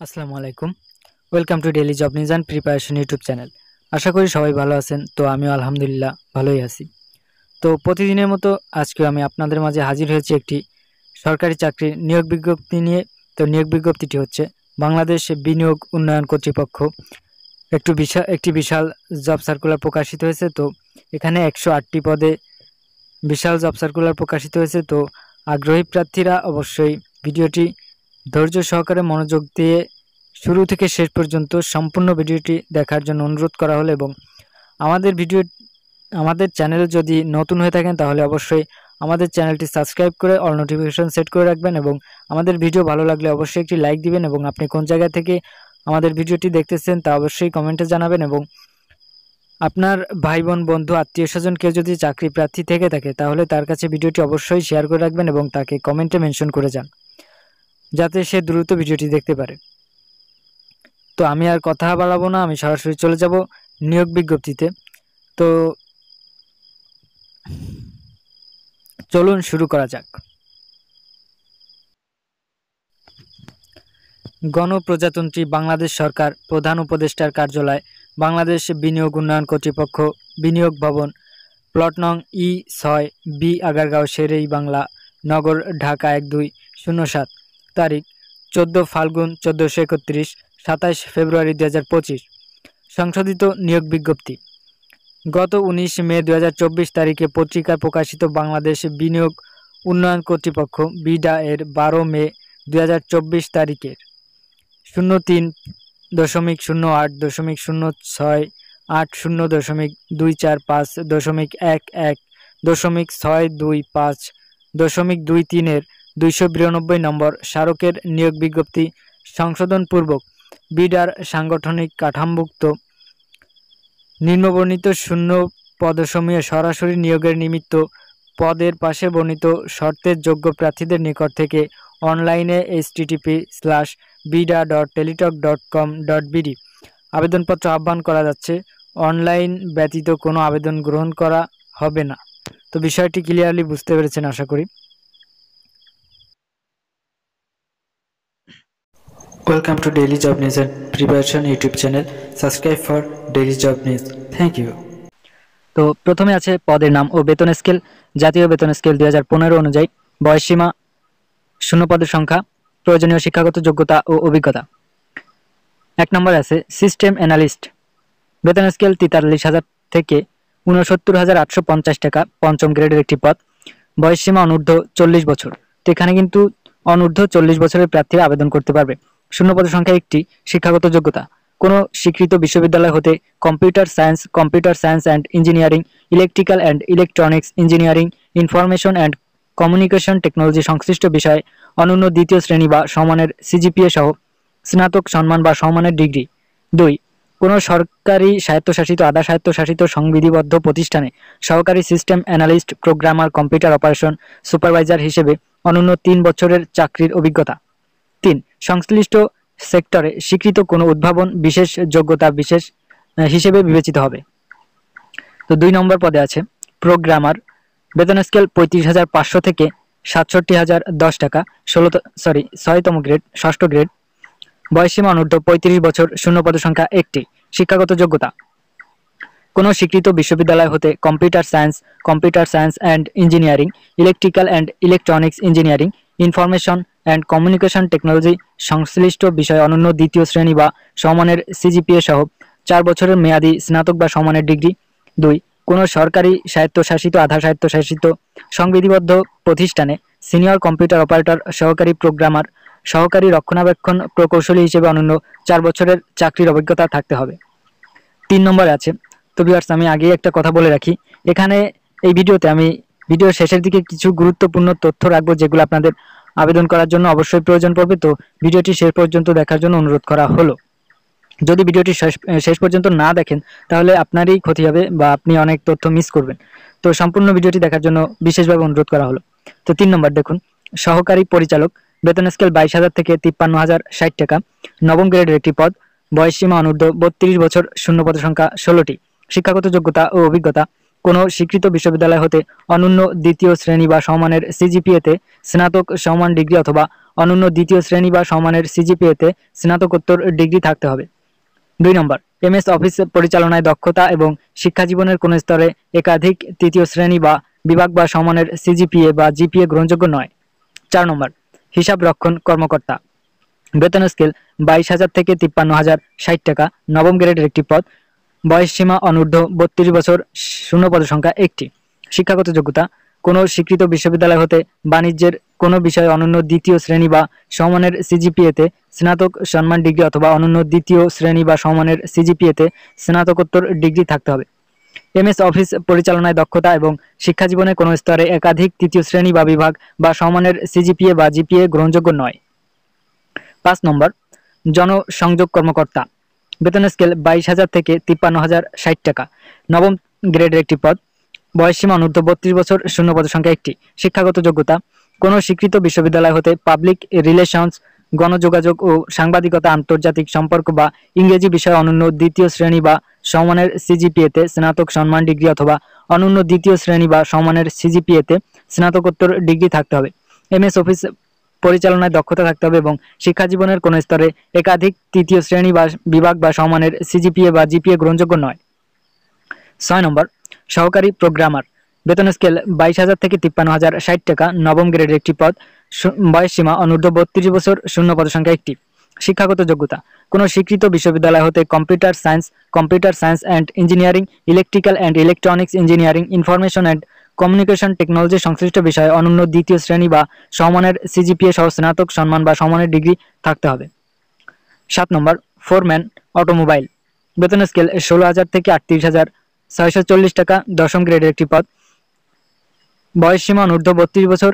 আসসালামু আলাইকুম। Welcome to daily job news and preparation YouTube channel. আশা করি সবাই ভালো আছেন। তো আমিও আলহামদুলিল্লাহ ভালোই আছি। তো প্রতিদিনের মতো আজকেও আমি আপনাদের মাঝে হাজির হয়েছি একটি সরকারি চাকরির নিয়োগ বিজ্ঞপ্তি নিয়ে। তো নিয়োগ বিজ্ঞপ্তিটি হচ্ছে বাংলাদেশ বিনিয়োগ উন্নয়ন কর্তৃপক্ষ একটি বিশাল জব সার্কুলার প্রকাশিত হয়েছে। তো এখানে 108টি পদে বিশাল জব সার্কুলার প্রকাশিত হয়েছে। তো আগ্রহী প্রার্থীরা অবশ্যই ভিডিওটি ধৈর্য সহকারে মনোযোগ দিয়ে শুরু থেকে শেষ পর্যন্ত সম্পূর্ণ ভিডিওটি দেখার জন্য অনুরোধ করা হলো। এবং আমাদের চ্যানেলে যদি নতুন হয়ে থাকেন তাহলে অবশ্যই আমাদের চ্যানেলটি সাবস্ক্রাইব করে অল নোটিফিকেশন সেট করে রাখবেন এবং আমাদের ভিডিও ভালো লাগলে অবশ্যই একটি লাইক দিবেন এবং আপনি কোন জায়গা থেকে আমাদের ভিডিওটি দেখতেছেন তা অবশ্যই কমেন্টে জানাবেন। এবং আপনার ভাই বোন বন্ধু আত্মীয় স্বজন কেউ যদি চাকরি প্রার্থী থেকে থাকে তাহলে তার কাছে ভিডিওটি অবশ্যই শেয়ার করে রাখবেন এবং তাকে কমেন্টে মেনশন করে যান যাতে সে দ্রুত ভিডিওটি দেখতে পারে। তো আমি আর কথা বাড়াবো না, আমি সরাসরি চলে যাব নিয়োগ বিজ্ঞপ্তিতে। তো চলুন শুরু করা যাক। গণপ্রজাতন্ত্রী বাংলাদেশ সরকার প্রধান উপদেষ্টার কার্যালয়, বাংলাদেশ বিনিয়োগ উন্নয়ন কর্তৃপক্ষ, বিনিয়োগ ভবন, প্লট নং ই6 বি আগারগাঁও শেরেই বাংলা নগর ঢাকা 1207। তারিখ 14 ফাল্গুন 1431, 27 ফেব্রুয়ারি 2025। সংশোধিত নিয়োগ বিজ্ঞপ্তি গত 19 মে 2024 তারিখে পত্রিকায় প্রকাশিত বাংলাদেশ বিনিয়োগ উন্নয়ন কর্তৃপক্ষ বিডা এর 12 মে 2024 তারিখের 03.080.245.11.625.23 292 নম্বর স্মারকের নিয়োগ বিজ্ঞপ্তি সংশোধনপূর্বক বিডার সাংগঠনিক কাঠামোভুক্ত নিম্নবর্ণিত শূন্য পদসমূহে সরাসরি নিয়োগের নিমিত্ত পদের পাশে বর্ণিত শর্তের যোগ্য প্রার্থীদের নিকট থেকে অনলাইনে http://bida.teletalk.com.bd আবেদনপত্র আহ্বান করা যাচ্ছে। অনলাইন ব্যতীত কোনো আবেদন গ্রহণ করা হবে না। তো বিষয়টি ক্লিয়ারলি বুঝতে পেরেছেন আশা করি। Welcome to daily job news and preparation YouTube channel. Subscribe for daily job news. Thank you. তো প্রথমে আছে পদের নাম ও বেতন স্কেল। জাতীয় বেতন স্কেল 2015 অনুযায়ী বয়সসীমা, শূন্য পদের সংখ্যা, প্রয়োজনীয় শিক্ষাগত যোগ্যতা ও অভিজ্ঞতা। 1 নম্বর আছে সিস্টেম অ্যানালিস্ট, বেতন স্কেল 43,000 থেকে 69,850 টাকা, পঞ্চম গ্রেডের একটি পদ, বয়সসীমা অনূর্ধ্ব 40 বছর। তো এখানে কিন্তু অনূর্ধ্ব 40 বছরের প্রার্থীরা আবেদন করতে পারবে। শূন্য পদের সংখ্যা 1টি। শিক্ষাগত যোগ্যতা কোনো স্বীকৃত বিশ্ববিদ্যালয় হতে computer science and engineering, electrical and electronics engineering, information and communication technology সংশ্লিষ্ট বিষয়ে অনন্য দ্বিতীয় শ্রেণী বা সমানের সিজিপিএ সহ স্নাতক সম্মান বা সমানের ডিগ্রি। 2. কোনো সরকারি স্বায়ত্তশাসিত, আধা স্বায়ত্তশাসিত সংবিধিবদ্ধ প্রতিষ্ঠানে সহকারী system analyst, programmer, computer operation supervisor হিসেবে অনন্য 3 বছরের চাকরির অভিজ্ঞতা। 3. সংশ্লিষ্ট সেক্টরে স্বীকৃত কোনো উদ্ভাবন বিশেষ যোগ্যতা বিশেষ হিসেবে বিবেচিত হবে। তো 2 নম্বর পদে আছে প্রোগ্রামার, বেতন স্কেল 35,500 থেকে 67,010 টাকা, 6তম গ্রেড, 6ষ্ঠ গ্রেড, বয়সসীমা অনূর্ধ্ব 35 বছর, শূন্য পদের সংখ্যা 1টি। শিক্ষাগত যোগ্যতা কোনো স্বীকৃত বিশ্ববিদ্যালয় হতে computer science and engineering, electrical and electronics engineering, information and communication technology সংশ্লিষ্ট বিষয়ে অনন্য দ্বিতীয় শ্রেণী বা সমানের সিজিপিএ সহ 4 বছরের মেয়াদী স্নাতক বা সমানের ডিগ্রি। 2. কোনো সরকারি স্বায়ত্তশাসিত, আধা স্বায়ত্তশাসিত সংবিধিবদ্ধ প্রতিষ্ঠানে সিনিয়র কম্পিউটার অপারেটর, সহকারী প্রোগ্রামার, সহকারী রক্ষণাবেক্ষণ প্রকৌশলী হিসেবে অনন্য 4 বছরের চাকরির অভিজ্ঞতা থাকতে হবে। 3 নম্বরে আছে, তো ভিউয়ার্স আমি আগেই একটা কথা বলে রাখি, এখানে এই ভিডিওতে আমি ভিডিওর শেষের দিকে কিছু গুরুত্বপূর্ণ তথ্য রাখবো যেগুলো আপনাদের আবেদন করার জন্য অবশ্যই প্রয়োজন পড়বে। তো ভিডিওটি শেষ পর্যন্ত দেখার জন্য অনুরোধ করা হলো। যদি ভিডিওটি শেষ পর্যন্ত না দেখেন তাহলে আপনারই ক্ষতি হবে বা আপনি অনেক তথ্য মিস করবেন। তো সম্পূর্ণ ভিডিওটি দেখার জন্য বিশেষভাবে অনুরোধ করা হলো। তো 3 নম্বর দেখুন, সহকারী পরিচালক, বেতন স্কেল 22,000 থেকে 53,060 টাকা, নবম গ্রেডের একটি পদ, বয়সসীমা অনূর্ধ্ব 32 বছর, শূন্য পদের সংখ্যা 16টি। শিক্ষাগত যোগ্যতা ও অভিজ্ঞতা কোনো স্বীকৃত বিশ্ববিদ্যালয় হতে অনন্য দ্বিতীয় শ্রেণী বা সমানের সিজিপিএতে স্নাতক সমান ডিগ্রি অথবা অনন্য দ্বিতীয় শ্রেণী বা সমমানের সিজিপিএতে স্নাতকোত্তর ডিগ্রি থাকতে হবে। 2 নম্বর, এমএস অফিস পরিচালনায় দক্ষতা এবং শিক্ষা জীবনের কোনো স্তরে একাধিক তৃতীয় শ্রেণী বা বিভাগ বা সমমানের সিজিপিএ বা জিপিএ গ্রহণযোগ্য নয়। 4 নম্বর, হিসাব রক্ষণ কর্মকর্তা, বেতন স্কেল 22,000 থেকে 53,060 টাকা, নবম গ্রেডের একটি পদ, বয়সসীমা অনূর্ধ্ব 32 বছর, শূন্য পদ সংখ্যা একটি। শিক্ষাগত যোগ্যতা, কোনো স্বীকৃত বিশ্ববিদ্যালয় হতে বাণিজ্যের কোনো বিষয়ে অনন্য দ্বিতীয় শ্রেণী বা সমমানের সিজিপিএতে স্নাতক সম্মান ডিগ্রি অথবা অনন্য দ্বিতীয় শ্রেণী বা সমমানের সিজিপিএতে স্নাতকোত্তর ডিগ্রি থাকতে হবে। এমএস অফিস পরিচালনায় দক্ষতা এবং শিক্ষা জীবনের কোনো স্তরে একাধিক তৃতীয় শ্রেণী বা বিভাগ বা সমমানের সিজিপিএ বা জিপিএ গ্রহণযোগ্য নয়। 5 নম্বর, জনসংযোগ কর্মকর্তা, বেতন স্কেল 22,000 থেকে 53,060 টাকা, নবম গ্রেডের একটি পদ, বয়সসীমা অনূর্ধ্ব 32 বছর, শূন্য পদ সংখ্যা একটি। শিক্ষাগত যোগ্যতা, কোনো স্বীকৃত বিশ্ববিদ্যালয় হতে পাবলিক রিলেশনস, গণযোগাযোগ ও সাংবাদিকতা, আন্তর্জাতিক সম্পর্ক বা ইংরেজি বিষয়ে অনন্য দ্বিতীয় শ্রেণী বা সমমানের সিজিপিএতে স্নাতক সম্মান ডিগ্রি অথবা অনন্য দ্বিতীয় শ্রেণী বা সমমানের সিজিপিএতে স্নাতকোত্তর ডিগ্রি থাকতে হবে। এমএস অফিস পরিচালনায় দক্ষতা থাকতে হবে এবং শিক্ষা জীবনের কোনো স্তরে একাধিক তৃতীয় শ্রেণী বা বিভাগ বা সমমানের সিজিপিএ বা জিপিএ গ্রহণযোগ্য নয়। 6 নম্বর, সহকারী প্রোগ্রামার, বেতন স্কেল 22,000 থেকে 53,060 টাকা, নবম গ্রেডের একটি পদ, বয়সসীমা অনূর্ধ্ব 32 বছর, শূন্য পদ সংখ্যা একটি। শিক্ষাগত যোগ্যতা, কোনো স্বীকৃত বিশ্ববিদ্যালয় হতে computer science and engineering, electrical and electronics engineering, information and communication technology সংশ্লিষ্ট বিষয়ে অনন্য দ্বিতীয় শ্রেণী বা সমমানের সিজিপিএ সহ স্নাতক সম্মান বা সমমানের ডিগ্রি থাকতে হবে। 7 নম্বর, ফোরম্যান অটোমোবাইল, বেতন স্কেল 16,000 থেকে 38,640 টাকা, দশম গ্রেডের একটি পদ, বয়সসীমা অনূর্ধ্ব 32 বছর,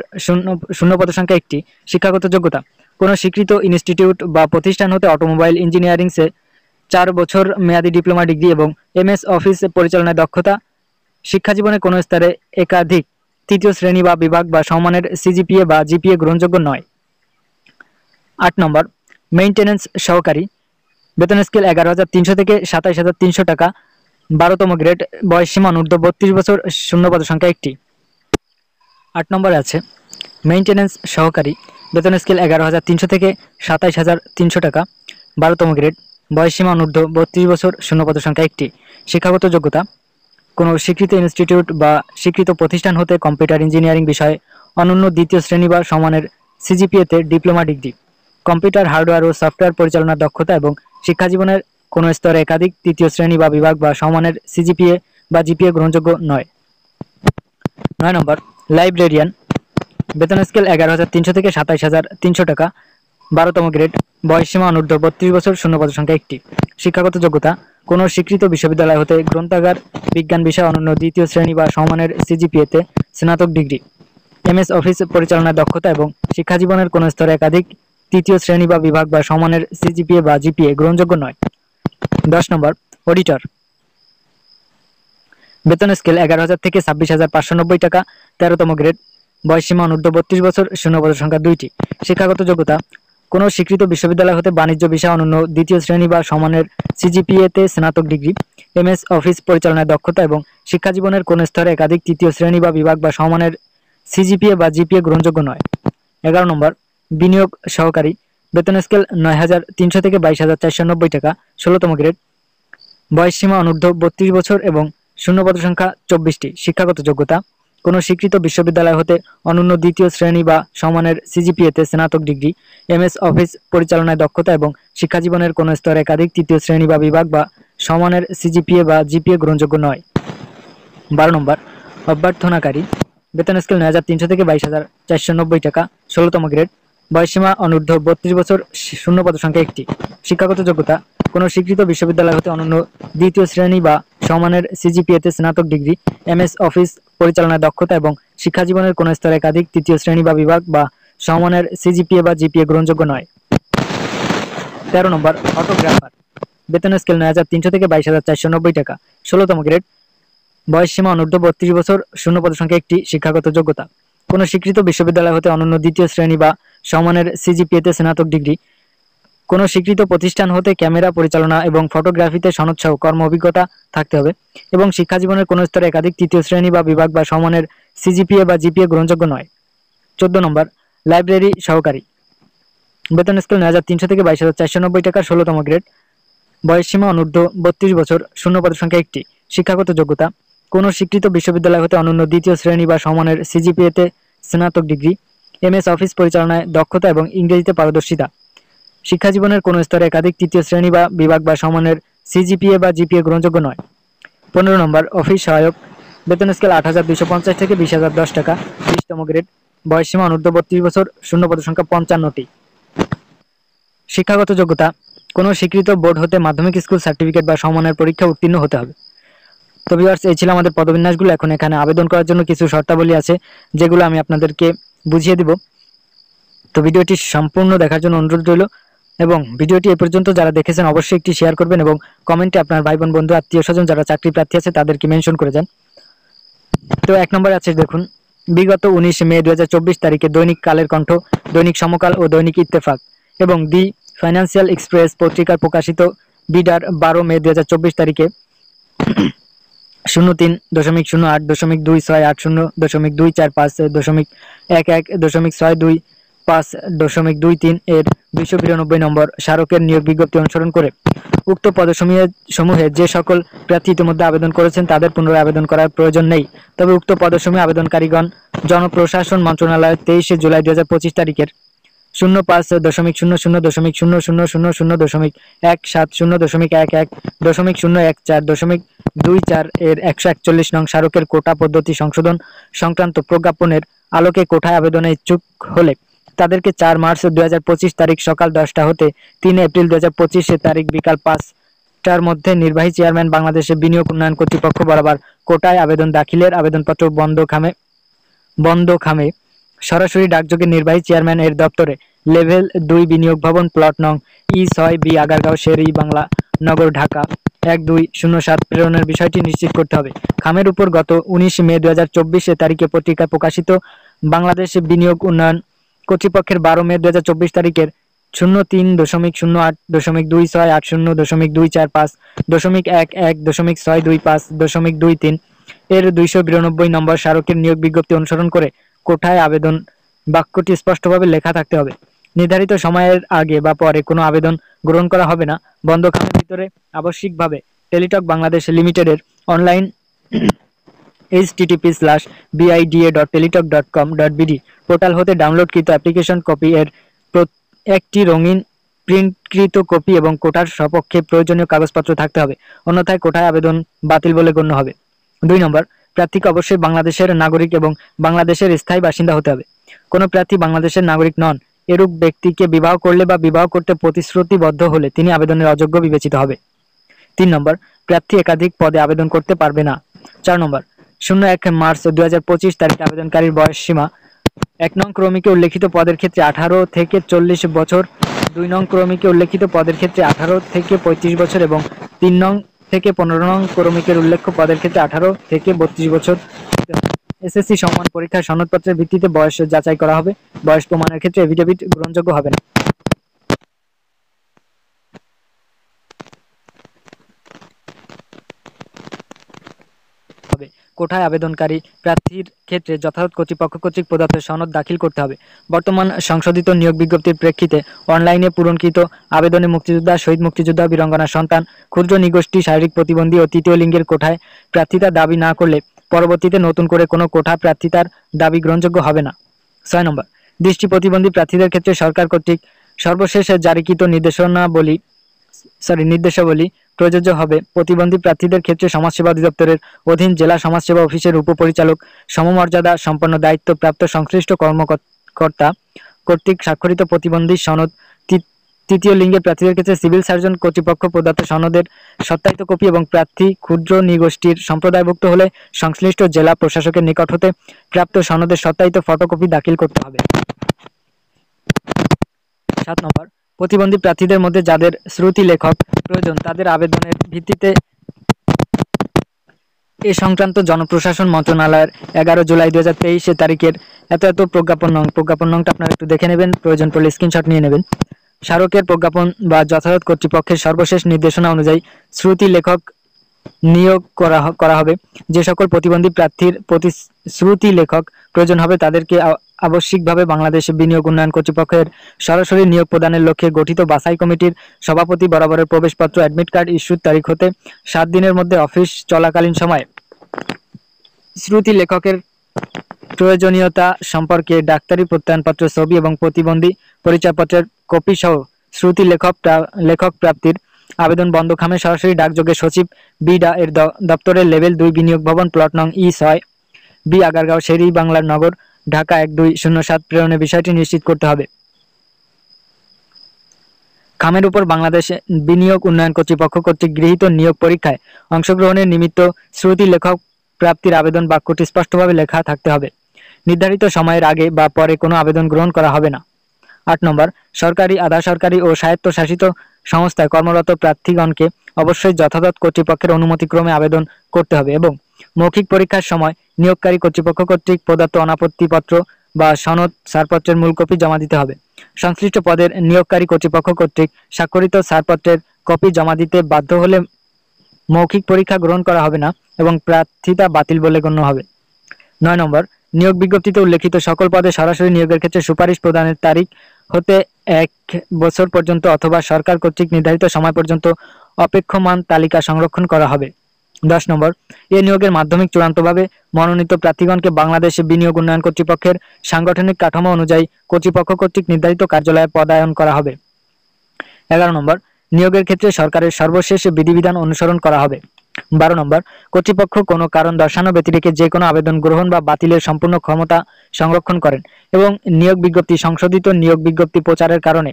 শূন্য পদ সংখ্যা একটি। শিক্ষাগত যোগ্যতা, কোনো স্বীকৃত ইনস্টিটিউট বা প্রতিষ্ঠান হতে অটোমোবাইল ইঞ্জিনিয়ারিংসে 4 বছর মেয়াদী ডিপ্লোমা ডিগ্রি এবং এমএস অফিস পরিচালনায় দক্ষতা, শিক্ষা জীবনে কোনো স্তরে একাধিক তৃতীয় শ্রেণী বা বিভাগ বা সমমানের সিজিপিএ বা জিপিএ গ্রহণযোগ্য নয়। 8 নম্বর, মেইনটেনেন্স সহকারী, বেতন স্কেল 11,300 থেকে 27,300 টাকা, 12তম গ্রেড, বয়সসীমা অনূর্ধ্ব 32 বছর, শূন্য পদ সংখ্যা একটি। 8 নম্বরে আছে মেইনটেনেন্স সহকারী, বেতন স্কেল 11,300 থেকে 27,300 টাকা, 12তম গ্রেড, বয়সসীমা অনূর্ধ্ব 32 বছর, শূন্য পদ সংখ্যা একটি। শিক্ষাগত যোগ্যতা, কোনো স্বীকৃত ইনস্টিটিউট বা স্বীকৃত প্রতিষ্ঠান হতে কম্পিউটার ইঞ্জিনিয়ারিং বিষয়ে অনন্য দ্বিতীয় শ্রেণী বা সমানের সিজিপিএতে ডিপ্লোমা ডিগ্রি, কম্পিউটার হার্ডওয়্যার ও সফটওয়্যার পরিচালনার দক্ষতা এবং শিক্ষা জীবনের কোনো স্তরে একাধিক তৃতীয় শ্রেণী বা বিভাগ বা সমানের সিজিপিএ বা জিপিএ গ্রহণযোগ্য নয়। 9 নম্বর, লাইব্রেরিয়ান, বেতন স্কেল 11,300 থেকে 27,300 টাকা, 12তম গ্রেড, বয়সসীমা অনূর্ধ্ব 32 বছর, শূন্য পদ সংখ্যা একটি। শিক্ষাগত যোগ্যতা, কোনো স্বীকৃত বিশ্ববিদ্যালয় হতে গ্রন্থাগার বিজ্ঞান বিষয়ে অনন্য দ্বিতীয় শ্রেণী বা সমমানের সিজিপিএতে স্নাতক ডিগ্রি, এমএস অফিস পরিচালনায় দক্ষতা এবং শিক্ষা জীবনের কোনো স্তরে একাধিক তৃতীয় শ্রেণী বা বিভাগ বা সমমানের সিজিপিএ বা জিপিএ গ্রহণযোগ্য নয়। 10 নম্বর, অডিটর, বেতন স্কেল 11,000 থেকে 26,590 টাকা, 13তম গ্রেড, বয়সসীমা অনূর্ধ্ব 32 বছর, শূন্য পদ সংখ্যা 2টি। শিক্ষাগত যোগ্যতা, কোনো স্বীকৃত বিশ্ববিদ্যালয় হতে বাণিজ্য বিষয়ে অনন্য দ্বিতীয় শ্রেণী বা সমানের সিজিপিএতে স্নাতক ডিগ্রি, এমএস অফিস পরিচালনায় দক্ষতা এবং শিক্ষা জীবনের কোনো স্তরে একাধিক তৃতীয় শ্রেণী বা বিভাগ বা সমানের সিজিপিএ বা জিপিএ গ্রহণযোগ্য নয়। 11 নম্বর, বিনিয়োগ সহকারী, বেতন স্কেল 9,300 থেকে 22,490 টাকা, 16তম গ্রেড, বয়সসীমা অনূর্ধ্ব 32 বছর এবং শূন্য পদ সংখ্যা 24টি। শিক্ষাগত যোগ্যতা, কোনো স্বীকৃত বিশ্ববিদ্যালয় হতে অনন্য দ্বিতীয় শ্রেণী বা সমানের সিজিপিএতে স্নাতক ডিগ্রি, এমএস অফিস পরিচালনায় দক্ষতা এবং শিক্ষা জীবনের কোনো স্তরে একাধিক তৃতীয় শ্রেণী বা বিভাগ বা সমানের সিজিপিএ বা জিপিএ গ্রহণযোগ্য নয়। 12 নম্বর, অভ্যর্থনাকারী, বেতন স্কেল 9,300 থেকে 22,490 টাকা, 16তম গ্রেড, বয়সসীমা অনূর্ধ্ব 32 বছর, শূন্য পদ সংখ্যা একটি। শিক্ষাগত যোগ্যতা, কোনো স্বীকৃত বিশ্ববিদ্যালয় হতে অনন্য দ্বিতীয় শ্রেণী বা সমানের সিজিপিএতে স্নাতক ডিগ্রি, এমএস অফিস পরিচালনায় দক্ষতা এবং শিক্ষা জীবনের কোনো স্তরে একাধিক তৃতীয় শ্রেণী বা বিভাগ বা সমানের সিজিপিএ বা জিপিএ গ্রহণযোগ্য নয়। 13 নম্বর, অটোগ্রাফার, বেতন স্কেল 9,300 থেকে 22,490 টাকা, 16তম গ্রেড, বয়সসীমা অনূর্ধ্ব 32 বছর, শূন্য পদ সংখ্যা একটি। শিক্ষাগত যোগ্যতা, কোনো স্বীকৃত বিশ্ববিদ্যালয় হতে অনন্য দ্বিতীয় শ্রেণী বা সমানের সিজিপিএতে স্নাতক ডিগ্রি, কোনো স্বীকৃত প্রতিষ্ঠান হতে ক্যামেরা পরিচালনা এবং ফটোগ্রাফিতে সনদসহ কর্ম অভিজ্ঞতা থাকতে হবে এবং শিক্ষা জীবনের কোনো স্তরে একাধিক তৃতীয় শ্রেণী বা বিভাগ বা সমানের সিজিপিএ বা জিপিএ গ্রহণযোগ্য নয়। 14 নম্বর, লাইব্রেরি সহকারী, বেতন স্কেল ৯৩০০ থেকে ২২৪৯০ টাকা, ১৬তম গ্রেড। বয়সসীমা অনূর্ধ্ব ৩২ বছর, শূন্য পদ সংখ্যা ১টি। শিক্ষাগত যোগ্যতা কোনো স্বীকৃত বিশ্ববিদ্যালয় হতে অনন্য দ্বিতীয় শ্রেণী বা সমমানের সিজিপিএতে স্নাতক ডিগ্রি, এমএস অফিস পরিচালনায় দক্ষতা এবং ইংরেজিতে পারদর্শিতা। শিক্ষাজীবনের কোনো স্তরে একাধিক তৃতীয় শ্রেণী বা বিভাগ বা সমমানের সিজিপিএ বা জিপিএ গ্রহণযোগ্য নয়। ১৫ নম্বর অফিস সহায়ক, বেতন স্কেল ৮,২৫০ থেকে ২০,০১০ টাকা, ২০তম গ্রেড। বয়সসীমা অনূর্ধ্ব ৩২ বছর, শূন্য পদ সংখ্যা ৫৫টি। শিক্ষাগত যোগ্যতা কোনো স্বীকৃত বোর্ড হতে মাধ্যমিক স্কুল সার্টিফিকেট বা সমমানের পরীক্ষা উত্তীর্ণ হতে হবে। তো ভিউয়ার্স, এই ছিল আমাদের পদবিন্যাসগুলো। এখন এখানে আবেদন করার জন্য কিছু শর্তাবলী আছে, যেগুলো আমি আপনাদেরকে বুঝিয়ে দিব। তো ভিডিওটি সম্পূর্ণ দেখার জন্য অনুরোধ রইল, এবং ভিডিওটি এ পর্যন্ত যারা দেখেছেন অবশ্যই একটি শেয়ার করবেন এবং কমেন্টে আপনার ভাই বোন বন্ধু আত্মীয় স্বজন যারা চাকরি প্রার্থী আছে তাদেরকে মেনশন করে যান। তো ১ নম্বরে আছে দেখুন, বিগত ১৯ মে ২০২৪ তারিখে দৈনিক কালের কণ্ঠ, দৈনিক সমকাল ও দৈনিক ইত্তেফাক এবং দি ফাইন্যান্সিয়াল এক্সপ্রেস পত্রিকার প্রকাশিত বিডার ১২ মে ২০২৪ তারিখে ০৩.০২৬.২৪৫.১১.৬25.২৩ এর ২৯২ নম্বর স্মারকের নিয়োগ বিজ্ঞপ্তি অনুসরণ করে উক্ত পদসমূহে যে সকল প্রার্থী ইতিমধ্যে আবেদন করেছেন তাদের পুনরায় আবেদন করার প্রয়োজন নেই। তবে উক্ত পদসমূহে আবেদনকারীগণ জনপ্রশাসন মন্ত্রণালয় ২৩শে জুলাই ২০২৫ তারিখের ০৫.০০০০০০০০০০০০০০০০০০০০০০০০০০০০০০০০০০০০০০০০০০০০০০০০০০০০০০০০০০০০০০০০০০০০০০০০০০০০০০০০০০০০০০০০০০০০০০০০০০০০০০০০ পদটি সংশোধন সংক্রান্ত প্রজ্ঞাপনের আলোকে কোঠায় আবেদনে ইচ্ছুক হলে তাদেরকে ৪ মার্চ ২০২৫ তারিখ সকাল ১০টা হতে ৩ এপ্রিল ২০২৫ তারিখ বিকাল ৫টার মধ্যে নির্বাহী চেয়ারম্যান বাংলাদেশের বিনিয়োগ উন্নয়ন কর্তৃপক্ষ বরাবর কোটায় আবেদন দাখিলের আবেদনপত্র বন্ধখামে সরাসরি ডাকযোগে নির্বাহী চেয়ারম্যান এর দপ্তরে লেভেল ২ বিনিয়োগ ভবন, প্লট নং ই৬বি, আগারগাঁও, শের-ই-বাংলা নগর, ঢাকা ১২০৭ প্রেরণের বিষয়টি নিশ্চিত করতে হবে। খামের উপর গত ১৯ মে ২০২৪ তারিখে পত্রিকায় প্রকাশিত বাংলাদেশ বিনিয়োগ উন্নয়ন কর্তৃপক্ষের ১২ মে ২০২৪ তারিখের ০৩.০৮০.২৬৮০.২৪৫.১১.৬25.২৩ এর ২৯২ নম্বর স্মারকের নিয়োগ বিজ্ঞপ্তি অনুসরণ করে কোঠায় আবেদন বাক্যটি স্পষ্টভাবে লেখা থাকতে হবে। নির্ধারিত সময়ের আগে বা পরে কোনো আবেদন গ্রহণ করা হবে না। বন্ধখামের ভিতরে আবশ্যিকভাবে টেলিটক বাংলাদেশ লিমিটেডের অনলাইন http://bida.teletalk.com.bd পোর্টাল হতে ডাউনলোডকৃত অ্যাপ্লিকেশন কপি এর একটি রঙিন প্রিন্টকৃত কপি এবং কোটার সপক্ষে প্রয়োজনীয় কাগজপত্র থাকতে হবে, অন্যথায় কোটায় আবেদন বাতিল বলে গণ্য হবে। ২ নম্বর, প্রার্থীকে অবশ্যই বাংলাদেশের নাগরিক এবং বাংলাদেশের স্থায়ী বাসিন্দা হতে হবে। কোনো প্রার্থী বাংলাদেশের নাগরিক নন এরূপ ব্যক্তিকে বিবাহ করলে বা বিবাহ করতে প্রতিশ্রুতিবদ্ধ হলে তিনি আবেদনের অযোগ্য বিবেচিত হবে। ৩ নম্বর, প্রার্থী একাধিক পদে আবেদন করতে পারবে না। ৪ নম্বর, ০১ মার্চ ২০২৫ তারিখে আবেদনকারীর বয়সসীমা ১ নং ক্রমিকে উল্লেখিত পদের ক্ষেত্রে ১৮ থেকে ৪০ বছর, ২ নং ক্রমিকে উল্লেখিত পদের ক্ষেত্রে ১৮ থেকে ৩৫ বছর এবং ৩ নং থেকে ১৫ নং ক্রমিকের উল্লেখ্য পদের ক্ষেত্রে ১৮ থেকে ৩২ বছর। এসএসসি সমমান পরীক্ষার সনদপত্রের ভিত্তিতে বয়স যাচাই করা হবে। বয়স প্রমাণের ক্ষেত্রে এফিডেভিট গ্রহণযোগ্য হবে না। কোঠায় আবেদনকারী প্রার্থীর ক্ষেত্রে যথাযথ কর্তৃপক্ষ কর্তৃক প্রদত্ত সনদ দাখিল করতে হবে। বর্তমান সংশোধিত নিয়োগ বিজ্ঞপ্তির প্রেক্ষিতে অনলাইনে পূরণকৃত আবেদনে মুক্তিযোদ্ধা, শহীদ মুক্তিযোদ্ধা, বীরাঙ্গনার সন্তান, ক্ষুদ্র নিগোষ্ঠী, শারীরিক প্রতিবন্ধী ও তৃতীয় লিঙ্গের কোঠায় প্রার্থিতার দাবি না করলে পরবর্তীতে নতুন করে কোনো কোঠা প্রার্থিতার দাবি গ্রহণযোগ্য হবে না। ৬ নম্বর, দৃষ্টি প্রতিবন্ধী প্রার্থীদের ক্ষেত্রে সরকার কর্তৃক সর্বশেষ জারিকৃত নির্দেশাবলী প্রযোজ্য হবে। প্রতিবন্ধী প্রার্থীদের ক্ষেত্রে সমাজসেবা অধিদপ্তরের অধীন জেলা সমাজসেবা অফিসের উপপরিচালক সমমর্যাদা সম্পন্ন দায়িত্বপ্রাপ্ত সংশ্লিষ্ট কর্মকর্তা কর্তৃক স্বাক্ষরিত প্রতিবন্ধী সনদ, তৃতীয় লিঙ্গের প্রার্থীদের ক্ষেত্রে সিভিল সার্জন কর্তৃপক্ষ প্রদত্ত সনদের সত্যায়িত কপি এবং প্রার্থী ক্ষুদ্র নিগোষ্ঠীর সম্প্রদায়ভুক্ত হলে সংশ্লিষ্ট জেলা প্রশাসকের নিকট হতে প্রাপ্ত সনদের সত্যায়িত ফটোকপি দাখিল করতে হবে। ৭ নম্বর, প্রতিবন্ধী প্রার্থীদের মধ্যে যাদের শ্রুতি লেখক প্রয়োজন তাদের আবেদনের ভিত্তিতে এ সংক্রান্ত জনপ্রশাসন মন্ত্রণালয়ের ১১ জুলাই ২০২৩ তারিখের এত প্রজ্ঞাপন নংটা আপনারা একটু দেখে নেবেন, প্রয়োজন পড়লে স্ক্রিনশট নিয়ে নেবেন। স্মারকের প্রজ্ঞাপন বা যথাযথ কর্তৃপক্ষের সর্বশেষ নির্দেশনা অনুযায়ী শ্রুতি লেখক নিয়োগ করা হবে। যে সকল প্রতিবন্ধী প্রার্থীর প্রতিশ্রুতি লেখক প্রয়োজন হবে তাদেরকে আবশ্যিকভাবে বাংলাদেশ বিনিয়োগ উন্নয়ন কর্তৃপক্ষের সরাসরি নিয়োগ প্রদানের লক্ষ্যে গঠিত বাছাই কমিটির সভাপতি বরাবরের প্রবেশপত্র অ্যাডমিট কার্ড ইস্যুর তারিখ হতে 7 দিনের মধ্যে অফিস চলাকালীন সময়ে শ্রুতি লেখকের প্রয়োজনীয়তা সম্পর্কে ডাক্তারি প্রত্যয়নপত্র, ছবি এবং প্রতিবন্ধী পরিচয়পত্রের কপি সহ শ্রুতি লেখক প্রাপ্তির আবেদন বন্ধখামে সরাসরি ডাকযোগে সচিব বিডা এর দপ্তরের লেভেল 2 বিনিয়োগ ভবন প্লট নং E6 বি আগারগাঁও শেরি বাংলার নগর ঢাকা 1207 প্রেরণের বিষয়টি নিশ্চিত করতে হবে। খামের উপর বাংলাদেশ বিনিয়োগ উন্নয়ন কর্তৃপক্ষ কর্তৃক গৃহীত নিয়োগ পরীক্ষায় অংশগ্রহণের নিমিত্ত শ্রুতি লেখক প্রাপ্তির আবেদন বাক্যটি স্পষ্টভাবে লেখা থাকতে হবে। নির্ধারিত সময়ের আগে বা পরে কোনো আবেদন গ্রহণ করা হবে না। 8 নম্বর, সরকারি, আধা সরকারি ও স্বায়ত্তশাসিত সংস্থায় কর্মরত প্রার্থীগণকে অবশ্যই যথাযথ কর্তৃপক্ষের অনুমতিক্রমে আবেদন করতে হবে এবং মৌখিক পরীক্ষার সময় নিয়োগকারী কর্তৃপক্ষ কর্তৃক প্রদত্ত অনাপত্তিপত্র বা সনদ ছাড়পত্রের মূল কপি জমা দিতে হবে। সংশ্লিষ্ট পদের নিয়োগকারী কর্তৃপক্ষ কর্তৃক স্বাক্ষরিত ছাড়পত্রের কপি জমা দিতে বাধ্য হলে মৌখিক পরীক্ষা গ্রহণ করা হবে না এবং প্রার্থিতা বাতিল বলে গণ্য হবে। 9 নম্বর, নিয়োগ বিজ্ঞপ্তিতে উল্লেখিত সকল পদে সরাসরি নিয়োগের ক্ষেত্রে সুপারিশ প্রদানের তারিখ হতে 1 বছর পর্যন্ত অথবা সরকার কর্তৃক নির্ধারিত সময় পর্যন্ত অপেক্ষমান তালিকা সংরক্ষণ করা হবে। 10 নম্বর, এ নিয়োগের মাধ্যমিক চূড়ান্তভাবে মনোনীত প্রার্থীগণকে বাংলাদেশ বিনিয়োগ উন্নয়ন কর্তৃপক্ষের সাংগঠনিক কাঠামো অনুযায়ী কর্তৃপক্ষ কর্তৃক নির্ধারিত কার্যালয়ে পদায়ন করা হবে। 11 নম্বর, নিয়োগের ক্ষেত্রে সরকারের সর্বশেষ বিধিবিধান অনুসরণ করা হবে। 12 নম্বর, কর্তৃপক্ষ কোনো কারণ দর্শানো ব্যতিরেকে যে কোনো আবেদন গ্রহণ বা বাতিলের সম্পূর্ণ ক্ষমতা সংরক্ষণ করেন এবং নিয়োগ বিজ্ঞপ্তি সংশোধিত নিয়োগ বিজ্ঞপ্তি প্রচারের কারণে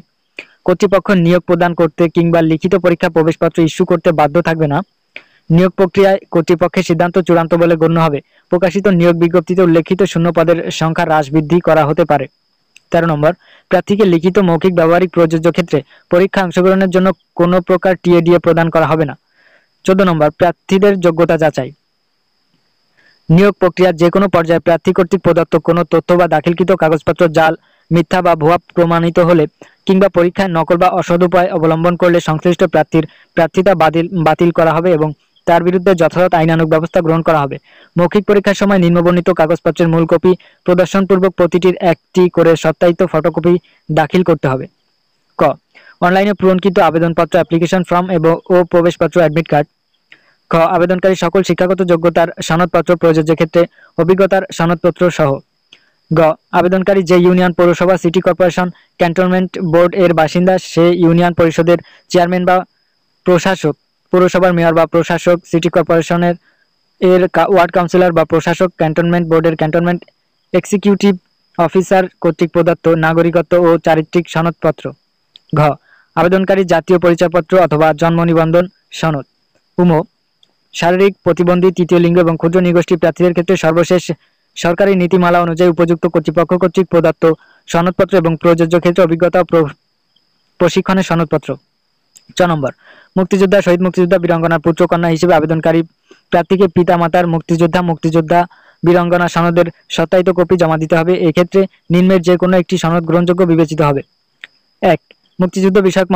কর্তৃপক্ষ নিয়োগ প্রদান করতে কিংবা লিখিত পরীক্ষা প্রবেশপত্র ইস্যু করতে বাধ্য থাকবে না। নিয়োগ প্রক্রিয়ায় কর্তৃপক্ষের সিদ্ধান্ত চূড়ান্ত বলে গণ্য হবে। প্রকাশিত নিয়োগ বিজ্ঞপ্তিতে উল্লেখিত শূন্য পদের সংখ্যা হ্রাস বৃদ্ধি করা হতে পারে। 13 নম্বর, প্রার্থীকে লিখিত মৌখিক ব্যবহারিক প্রযোজ্য ক্ষেত্রে পরীক্ষায় অংশগ্রহণের জন্য কোনো প্রকার টিএডিএ প্রদান করা হবে না। 14 নম্বর, প্রার্থীদের যোগ্যতা যাচাই। নিয়োগ প্রক্রিয়ার যে কোনো পর্যায়ে প্রার্থী কর্তৃক প্রদত্ত কোনো তথ্য বা দাখিলকৃত কাগজপত্র জাল, মিথ্যা বা ভুয়া প্রমাণিত হলে কিংবা পরীক্ষায় নকল বা অসৎ উপায় অবলম্বন করলে সংশ্লিষ্ট প্রার্থীর প্রার্থিতা বাতিল করা হবে এবং তার বিরুদ্ধে যথাযথ আইনানুগ ব্যবস্থা গ্রহণ করা হবে। মৌখিক পরীক্ষার সময় নিম্নবর্ণিত কাগজপত্রের মূল কপি প্রদর্শনপূর্বক প্রতিটির একটি করে সত্যায়িত ফটোকপি দাখিল করতে হবে। ক, অনলাইনে পূরণকৃত আবেদনপত্র, অ্যাপ্লিকেশন ফর্ম ও প্রবেশপত্র, অ্যাডমিট কার্ড। খ, আবেদনকারী সকল শিক্ষাগত যোগ্যতার সনদপত্র, প্রযোজ্য ক্ষেত্রে অভিজ্ঞতার সনদপত্র সহ। গ, আবেদনকারী যে ইউনিয়ন, পৌরসভা, সিটি কর্পোরেশন, ক্যান্টনমেন্ট বোর্ড এর বাসিন্দা সে ইউনিয়ন পরিষদের চেয়ারম্যান বা প্রশাসক, পৌরসভার মেয়র বা প্রশাসক, সিটি কর্পোরেশনের ওয়ার্ড কাউন্সিলর বা প্রশাসক, ক্যান্টনমেন্ট বোর্ডের ক্যান্টনমেন্ট এক্সিকিউটিভ অফিসার কর্তৃক প্রদত্ত নাগরিকত্ব ও চারিত্রিক সনদপত্র। ঘ, আবেদনকারী জাতীয় পরিচয়পত্র অথবা জন্ম নিবন্ধন সনদ। উম, শারীরিক প্রতিবন্ধী, তৃতীয় লিঙ্গ এবং ক্ষুদ্র নৃগোষ্ঠী প্রার্থীদের ক্ষেত্রে সর্বশেষ সরকারি নীতিমালা অনুযায়ী উপযুক্ত কর্তৃপক্ষ কর্তৃক প্রদত্ত সনদপত্র এবং প্রযোজ্য ক্ষেত্রে অভিজ্ঞতা ও প্রশিক্ষণের সনদপত্র। 6 নম্বর, মুক্তিযোদ্ধা, শহীদ মুক্তিযোদ্ধা, বীরাঙ্গনার পুত্র কন্যা হিসেবে আবেদনকারী প্রার্থীকে পিতামাতার মুক্তিযোদ্ধা বীরাঙ্গনা সনদের সত্যায়িত কপি জমা দিতে হবে। এক্ষেত্রে নিম্নের যে কোনো একটি সনদ গ্রহণযোগ্য বিবেচিত হবে। 1, মুক্তিযুদ্ধ বিষয়ক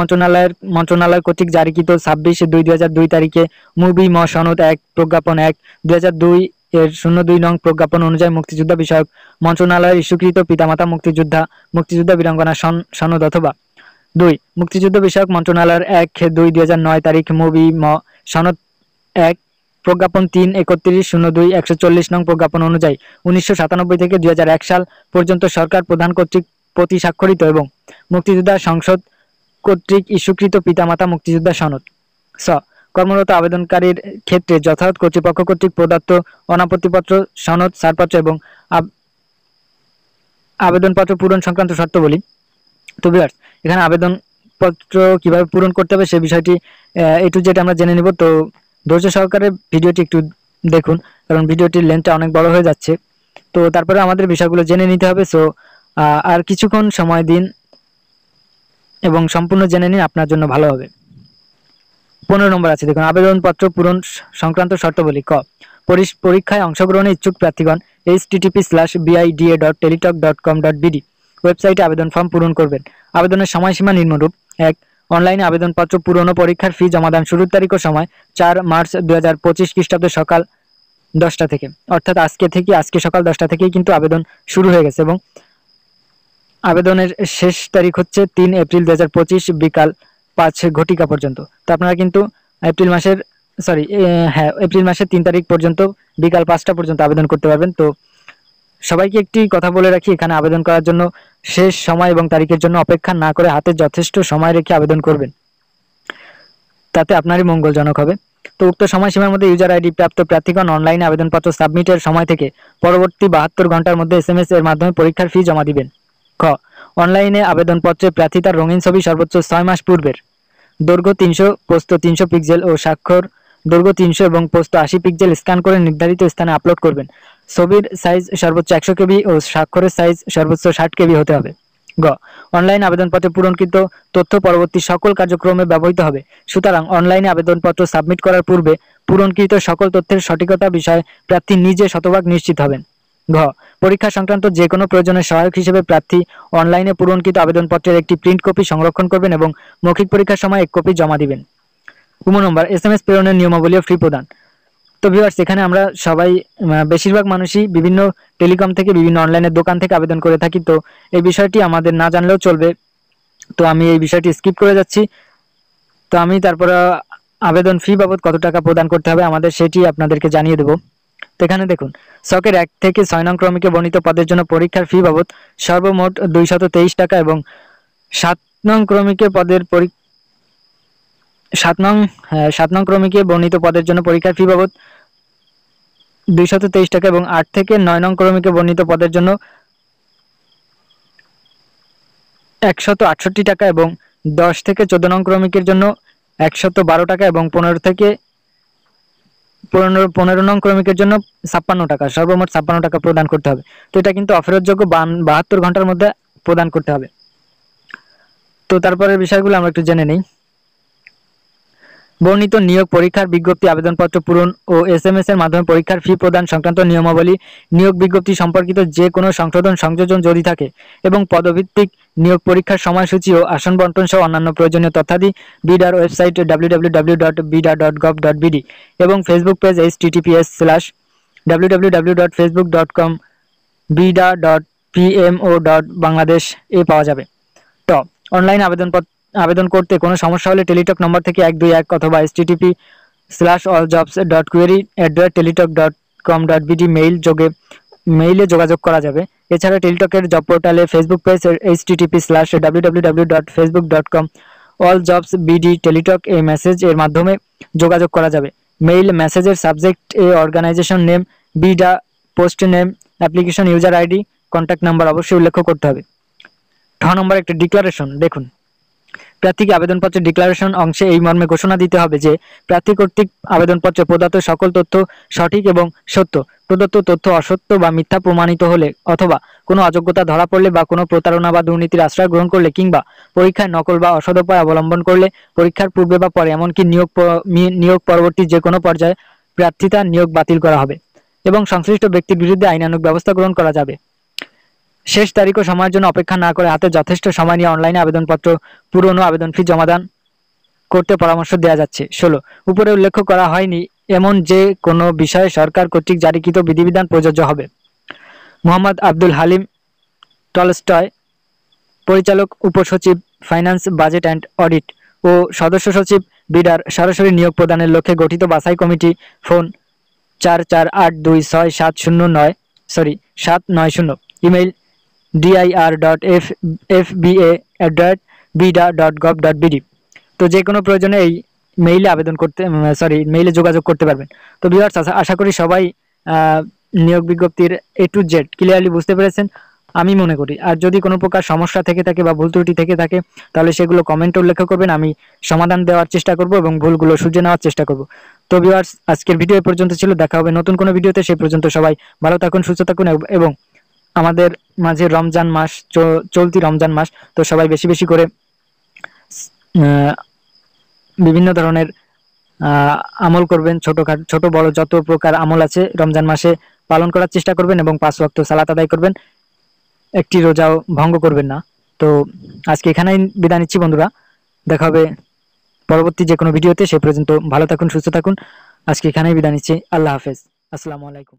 মন্ত্রণালয় কর্তৃক জারিকৃত 26/2/2002 তারিখে মুবি ম সনদ 1 প্রজ্ঞাপন 1 2002 এর 02 নং প্রজ্ঞাপন অনুযায়ী মুক্তিযুদ্ধ বিষয়ক মন্ত্রণালয়ের ইস্যুকৃত পিতামাতা মুক্তিযোদ্ধা বীরাঙ্গনা সনদ অথবা 2, মুক্তিযুদ্ধ বিষয়ক মন্ত্রণালয়ের 1/2/2009 তারিখ মুবি ম সনদ 1 প্রজ্ঞাপন 3 31/02/140 নং প্রজ্ঞাপন অনুযায়ী 1997 থেকে 2001 সাল পর্যন্ত সরকার প্রধান কর্তৃক প্রতি স্বাক্ষরিত এবং মুক্তিযোদ্ধা সংসদ কর্তৃক ইস্যুকৃত পিতামাতা মুক্তিযোদ্ধা সনদ। স, কর্মরত আবেদনকারীর ক্ষেত্রে যথাযথ কর্তৃপক্ষ কর্তৃক প্রদত্ত অনাপত্তিপত্র, সনদ, ছাড়পত্র এবং আবেদনপত্র পূরণ সংক্রান্ত শর্তাবলী। তো ভিউয়ার্স, এখানে আবেদনপত্র কিভাবে পূরণ করতে হবে সে বিষয়টি একটু যেটা আমরা জেনে নিব। তো ধৈর্য সহকারে ভিডিওটি একটু দেখুন, কারণ ভিডিওটির লেন্থটা অনেক বড় হয়ে যাচ্ছে। তো তারপরে আমাদের বিষয়গুলো জেনে নিতে হবে। সো আর কিছুক্ষণ সময় দিন এবং সম্পূর্ণ জেনে নিন, আপনার জন্য ভালো হবে। 15 নম্বর আছে, দেখুন, আবেদনপত্র পূরণ সংক্রান্ত শর্তাবলী। ক, পরীক্ষায় অংশগ্রহণে ইচ্ছুক প্রার্থীগণ http:/bida.teletalk.com.bd ওয়েবসাইটে আবেদন ফর্ম পূরণ করবেন। আবেদনের সময়সীমা নিম্নরূপ: 1, অনলাইনে আবেদনপত্র পূরণ ও পরীক্ষার ফি জমাদান শুরুর তারিখ ও সময় 4 মার্চ 2025 খ্রিস্টাব্দ সকাল 10টা থেকে, অর্থাৎ আজকে সকাল 10টা থেকেই কিন্তু আবেদন শুরু হয়ে গেছে এবং আবেদনের শেষ তারিখ হচ্ছে 3 এপ্রিল 2025 বিকাল 5 ঘটিকা পর্যন্ত। তো আপনারা কিন্তু এপ্রিল মাসের এপ্রিল মাসের 3 তারিখ পর্যন্ত বিকাল 5টা পর্যন্ত আবেদন করতে পারবেন। তো সবাইকে একটি কথা বলে রাখি, এখানে আবেদন করার জন্য শেষ সময় এবং তারিখের জন্য অপেক্ষা না করে হাতে যথেষ্ট সময় রেখে আবেদন করবেন, তাতে আপনারই মঙ্গলজনক হবে। তো উক্ত সময়সীমার মধ্যে ইউজার আইডি প্রাপ্ত প্রার্থীগণ অনলাইনে আবেদনপত্র সাবমিটের সময় থেকে পরবর্তী 72 ঘন্টার মধ্যে SMS এর মাধ্যমে পরীক্ষার ফি জমা দিবেন। খ, অনলাইনে আবেদনপত্রে প্রার্থী তার রঙিন ছবি সর্বোচ্চ 6 মাস পূর্বের দৈর্ঘ্য 300, প্রস্থ 300 পিক্সেল ও স্বাক্ষর দৈর্ঘ্য 300 এবং প্রস্থ 80 পিক্সেল স্ক্যান করে নির্ধারিত স্থানে আপলোড করবেন। ছবির সাইজ সর্বোচ্চ 100 কেবি ও স্বাক্ষরের সাইজ সর্বোচ্চ 60 কেবি হতে হবে। গ, অনলাইন আবেদনপত্রে পূরণকৃত তথ্য পরবর্তী সকল কার্যক্রমে ব্যবহৃত হবে। সুতরাং অনলাইনে আবেদনপত্র সাবমিট করার পূর্বে পূরণকৃত সকল তথ্যের সঠিকতা বিষয়ে প্রার্থী নিজে শতভাগ নিশ্চিত হবেন। ঘ, পরীক্ষা সংক্রান্ত যে কোনো প্রয়োজনে সহায়ক হিসেবে প্রার্থী অনলাইনে পূরণকৃত আবেদনপত্রের একটি প্রিন্ট কপি সংরক্ষণ করবেন এবং মৌখিক পরীক্ষার সময় এক কপি জমা দিবেন। নম্বর, SMS প্রেরণের নিয়মাবলী ও ফি প্রদান। তো ভিউয়ার্স, এখানে আমরা সবাই বেশিরভাগ মানুষই বিভিন্ন টেলিকম থেকে বিভিন্ন অনলাইনের দোকান থেকে আবেদন করে থাকি। তো এই বিষয়টি আমাদের না জানলেও চলবে, তো আমি এই বিষয়টি স্কিপ করে যাচ্ছি। তো আমি তারপরে আবেদন ফি বাবদ কত টাকা প্রদান করতে হবে আমাদের সেটি আপনাদেরকে জানিয়ে দেব। তো এখানে দেখুন, ছকের 1 থেকে 6 নং ক্রমিকে বর্ণিত পদের জন্য পরীক্ষার ফি বাবদ সর্বমোট 223 টাকা এবং 7 নং ক্রমিকে পদের 7 নং ক্রমিকে বর্ণিত পদের জন্য পরীক্ষার ফি বাবদ 223 টাকা এবং 8 থেকে 9 নং ক্রমিকে বর্ণিত পদের জন্য 168 টাকা এবং 10 থেকে 14 নং ক্রমিকের জন্য 112 টাকা এবং 15 থেকে 15 নং ক্রমিকের জন্য 56 টাকা, সর্বমোট 56 টাকা প্রদান করতে হবে। তো এটা কিন্তু অফেরতযোগ্য 72 ঘন্টার মধ্যে প্রদান করতে হবে। তো তারপরের বিষয়গুলো আমরা একটু জেনে নিই। বর্ণিত নিয়োগ পরীক্ষার বিজ্ঞপ্তি, আবেদনপত্র পূরণ ও SMS এর মাধ্যমে পরীক্ষার ফি প্রদান সংক্রান্ত নিয়মাবলী, নিয়োগ বিজ্ঞপ্তি সম্পর্কিত যে কোনো সংশোধন সংযোজন যদি থাকে এবং পদভিত্তিক নিয়োগ পরীক্ষার সময়সূচি ও আসন বন্টন সহ অন্যান্য প্রয়োজনীয় তথ্যাদি বিডার ওয়েবসাইট www.bida.gov.bd এবং ফেসবুক পেজ https:/www.facebook.com/bida.pmo.bangladesh এ পাওয়া যাবে। তো অনলাইন আবেদন করতে কোনো সমস্যা হলে টেলিটক নম্বর থেকে 121 অথবা http:/alljobs.query@teletalk.com.bd মেইলে যোগাযোগ করা যাবে। এছাড়া টেলিটকের জব পোর্টালে ফেসবুক পেজ http:/www.facebook.com/alljobsbd টেলিটক এই মেসেজ এর মাধ্যমে যোগাযোগ করা যাবে। মেইল মেসেজের সাবজেক্ট অর্গানাইজেশন নেম, বিডা, post name, application user ID, contact number অবশ্যই উল্লেখ করতে হবে। 6 নম্বর, একটা ডিক্লারেশন। দেখুন, প্রার্থীকে আবেদনপত্রের ডিক্লারেশন অংশে এই মর্মে ঘোষণা দিতে হবে যে প্রার্থী কর্তৃক আবেদনপত্রে প্রদত্ত সকল তথ্য সঠিক এবং সত্য। প্রদত্ত তথ্য অসত্য বা মিথ্যা প্রমাণিত হলে অথবা কোনো অযোগ্যতা ধরা পড়লে বা কোনো প্রতারণা বা দুর্নীতির আশ্রয় গ্রহণ করলে কিংবা পরীক্ষায় নকল বা অসদুপায় অবলম্বন করলে পরীক্ষার পূর্বে বা পরে এমনকি নিয়োগ পরবর্তী যে কোনো পর্যায়ে প্রার্থিতা নিয়োগ বাতিল করা হবে এবং সংশ্লিষ্ট ব্যক্তির বিরুদ্ধে আইনানুগ ব্যবস্থা গ্রহণ করা যাবে। শেষ তারিখ ও সময়ের জন্য অপেক্ষা না করে হাতে যথেষ্ট সময় নিয়ে অনলাইনে আবেদনপত্র পূরণ ও আবেদন ফি জমাদান করতে পরামর্শ দেওয়া যাচ্ছে। 16, উপরে উল্লেখ করা হয়নি এমন যে কোনো বিষয়ে সরকার কর্তৃক জারিকৃত বিধিবিধান প্রযোজ্য হবে। মোহাম্মদ আব্দুল হালিম টলস্টয়, পরিচালক উপসচিব, ফাইন্যান্স, বাজেট অ্যান্ড অডিট ও সদস্য সচিব, বিডার, সরাসরি নিয়োগ প্রদানের লক্ষ্যে গঠিত বাছাই কমিটি, ফোন 44826790, ইমেইল dir.fba@bida.gov.bd। তো যে কোনো প্রয়োজনে এই মেইলে মেইলে যোগাযোগ করতে পারবেন। তো ভিউয়ার্স, আশা করি সবাই নিয়োগ বিজ্ঞপ্তির A to Z ক্লিয়ারলি বুঝতে পেরেছেন আমি মনে করি। আর যদি কোনো প্রকার সমস্যা থেকে থাকে বা ভুল ত্রুটি থেকে থাকে তাহলে সেগুলো কমেন্টে উল্লেখ করবেন, আমি সমাধান দেওয়ার চেষ্টা করব এবং ভুলগুলো শুধরে নেওয়ার চেষ্টা করব। তো ভিউয়ার্স, আজকের ভিডিও এ পর্যন্ত ছিল। দেখা হবে নতুন কোনো ভিডিওতে। সেই পর্যন্ত সবাই ভালো থাকুন, সুস্থ থাকুন এবং আমাদের মাঝে রমজান মাস চলতি রমজান মাস, তো সবাই বেশি বেশি করে বিভিন্ন ধরনের আমল করবেন, ছোট বড় যত প্রকার আমল আছে রমজান মাসে পালন করার চেষ্টা করবেন এবং 5 ওয়াক্ত সালাত আদায় করবেন, একটি রোজাও ভঙ্গ করবেন না। তো আজকে এখানেই বিদায় নিচ্ছি বন্ধুরা, দেখা হবে পরবর্তী যে কোনো ভিডিওতে। সে পর্যন্ত ভালো থাকুন, সুস্থ থাকুন। আজকে এখানেই বিদায় নিচ্ছি। আল্লাহ হাফেজ। আসসালামু আলাইকুম।